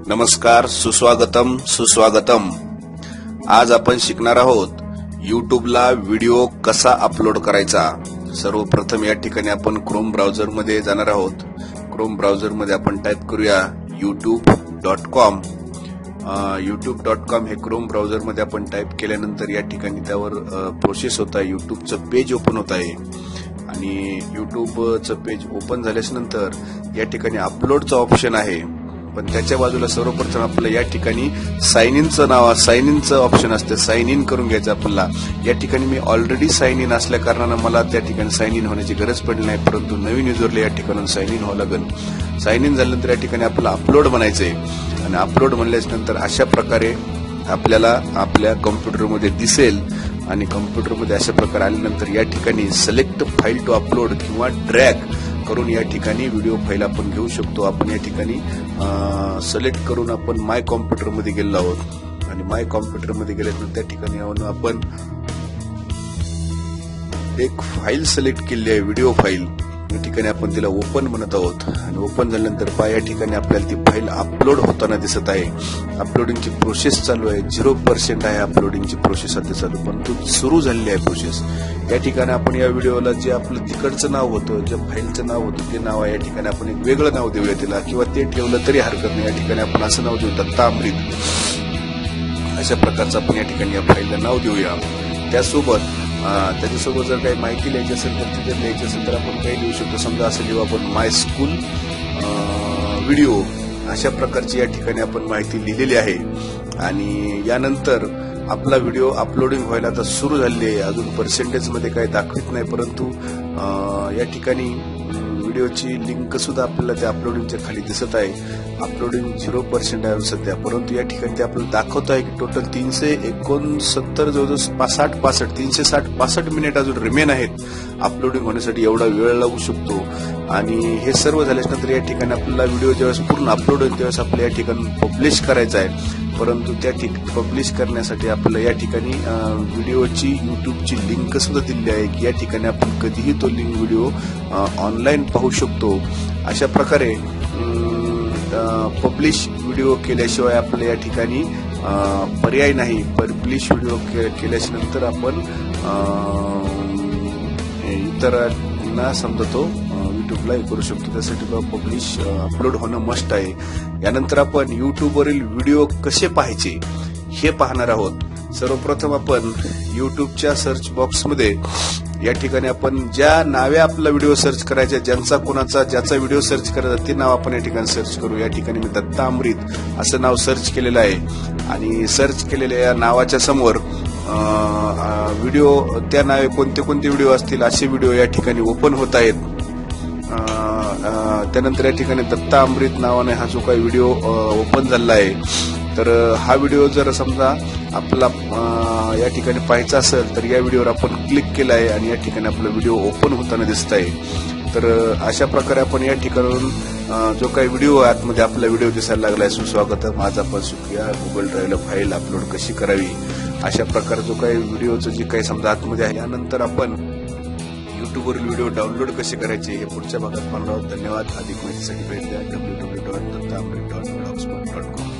नमस्कार, सुस्वागतम सुस्वागतम। आज आपण शिकणार आहोत यूट्यूबला व्हिडिओ कसा अपलोड करायचा। सर्वप्रथम या ठिकाणी आपण क्रोम ब्राउझर मध्ये जाणार आहोत। क्रोम ब्राउझर मध्ये आपण टाइप करूया youtube.com। youtube.com हे क्रोम ब्राउझर मध्ये आपण टाइप केल्यानंतर या ठिकाणी त्यावर प्रोसेस होत आहे, यूट्यूबचं पेज ओपन होत आहे आणि यूट्यूबचं पेज ओपन झाल्यानंतर या ठिकाणी अपलोडचं ऑप्शन आहे, पण त्याच्या बाजूला सर्वप्रथम आपल्याला या ठिकाणी साइन इनचं ऑप्शन असते। साइन इन करून घ्यायचं आपल्याला। या ठिकाणी मी ऑलरेडी साइन इन असल्या कारणाने मला त्या ठिकाणी साइन इन होण्याची गरज पडली नाही, परंतु नवीन युजरला या ठिकाणी साइन इन व्हावं लागेल। साइन इन झाल्यानंतर या ठिकाणी आपल्याला अपलोड म्हणायचंय आणि अपलोड म्हणल्यानंतर अशा प्रकारे आपल्याला आपल्या कॉम्प्युटरमध्ये दिसेल आणि कॉम्प्युटरमध्ये अशा प्रकारे आल्यानंतर या ठिकाणी सिलेक्ट फाईल टू अपलोड किंवा ड्रॅग करून या ठिकाणी व्हिडिओ फाईल आपण घेऊ शकतो। आपण या ठिकाणी सिलेक्ट करून आपण माय कॉम्प्युटर मध्ये गेलो आहोत आणि माय कॉम्प्युटर मध्ये गेल्यानंतर त्या ठिकाणी आपण एक फाईल सिलेक्ट केली आहे, व्हिडिओ फाईल। या ठिकाणी आपण तिला ओपन म्हणत आहोत आणि ओपन झाल्यानंतर या ठिकाणी आपल्याला ती फाईल अपलोड होताना दिसत आहे। अपलोडिंगची प्रोसेस चालू आहे, 0% आहे अपलोडिंगची प्रोसेस आता चालू, परंतु सुरू झालेली आहे प्रोसेस। या ठिकाणी आपण या व्हिडिओला जे आपलं तिकडचं नाव होतं, जे फाईलचं नाव होतं ते नाव आहे, या ठिकाणी आपण एक वेगळं नाव देऊया तिला, किंवा ते ठेवलं तरी हरकत नाही। या ठिकाणी आपण असं नाव देऊ दत्ता अमृत, अशा प्रकारचं आपण या ठिकाणी या फाईलला नाव देऊया। त्याच्यासोबत जर काही माहिती लिहायची असेल तर ती जर लिहायची असेल तर आपण काही लिहू शकतो। समजा असं लिहू आपण माय स्कूल व्हिडिओ, अशा प्रकारची या ठिकाणी आपण माहिती लिहिलेली आहे। आणि यानंतर आपला व्हिडिओ अपलोडिंग व्हायला आता सुरू झालेली आहे। अजून पर्सेंटेज मध्ये काही दाखवित नाही, परंतु या ठिकाणी व्हिडिओची लिंक सुद्धा आपल्याला त्या अपलोडिंगच्या खाली दिसत आहे। अपलोडिंग 0% आहे सध्या, परंतु या ठिकाणी ते आपल्याला दाखवत आहे की टोटल 369 जवळजवळ 360-65 मिनिट अजून रिमेन आहेत अपलोडिंग होण्यासाठी। एवढा वेळ लागू शकतो आणि हे सर्व झाल्यानंतर या ठिकाणी आपल्याला व्हिडिओ ज्यावेळेस पूर्ण अपलोड होईल त्यावेळेस आपल्याला या ठिकाणी पब्लिश करायचा आहे, परंतु त्या पब्लिश करण्यासाठी आपल्याला या ठिकाणी व्हिडिओची यूट्यूबची लिंक सुद्धा दिली आहे की या ठिकाणी आपण कधीही तो लिंक व्हिडिओ ऑनलाईन पाहू शकतो। अशा प्रकारे पब्लिश व्हिडिओ केल्याशिवाय आपल्याला या ठिकाणी पर्याय नाही। पब्लिश व्हिडिओ केल्यानंतर आपण इतरांना समजा तो युट्यूबला करू शकतो, त्यासाठी पब्लिश अपलोड होणं मस्ट आहे। यानंतर आपण युट्यूबवरील व्हिडिओ कसे पाहायचे हे पाहणार आहोत। सर्वप्रथम आपण युट्यूबच्या सर्च बॉक्समध्ये या ठिकाणी आपण ज्या नावे आपला व्हिडिओ सर्च करायचा, ज्याचा व्हिडिओ सर्च करायचा ते नाव आपण या ठिकाणी सर्च करू। या ठिकाणी मी दत्ता अमृत असं नाव सर्च केलेलं आहे आणि सर्च केलेल्या या नावाच्या समोर व्हिडिओ त्या नावे कोणते व्हिडिओ असतील असे व्हिडिओ या ठिकाणी ओपन होत आहेत। त्यानंतर या ठिकाणी दत्ता अमृत नावाने हा जो काही व्हिडिओ ओपन झालेला आहे, तर हा व्हिडिओ जर समजा आपला या ठिकाणी पाहायचा असेल तर या व्हिडिओवर आपण क्लिक केला आहे आणि या ठिकाणी आपला व्हिडिओ ओपन होताना दिसत आहे। तर अशा प्रकारे आपण या ठिकाणावरून जो काही व्हिडिओ आतमध्ये आपला व्हिडिओ दिसायला लागला आहे, सुस्वागतम, आज आपण शिकूया गुगल ड्राईव्हला फाईल अपलोड कशी करावी। अशा प्रकारे जो काही व्हिडिओचं जे काही समजा आतमध्ये आहे, यानंतर आपण युट्यूबवरील व्हिडिओ डाउनलोड कसे करायचे हे पुढच्या भागात पाहणार आहोत। धन्यवाद। अधिक माहितीसाठी भेट द्या www.dattamrit.blogspot.com।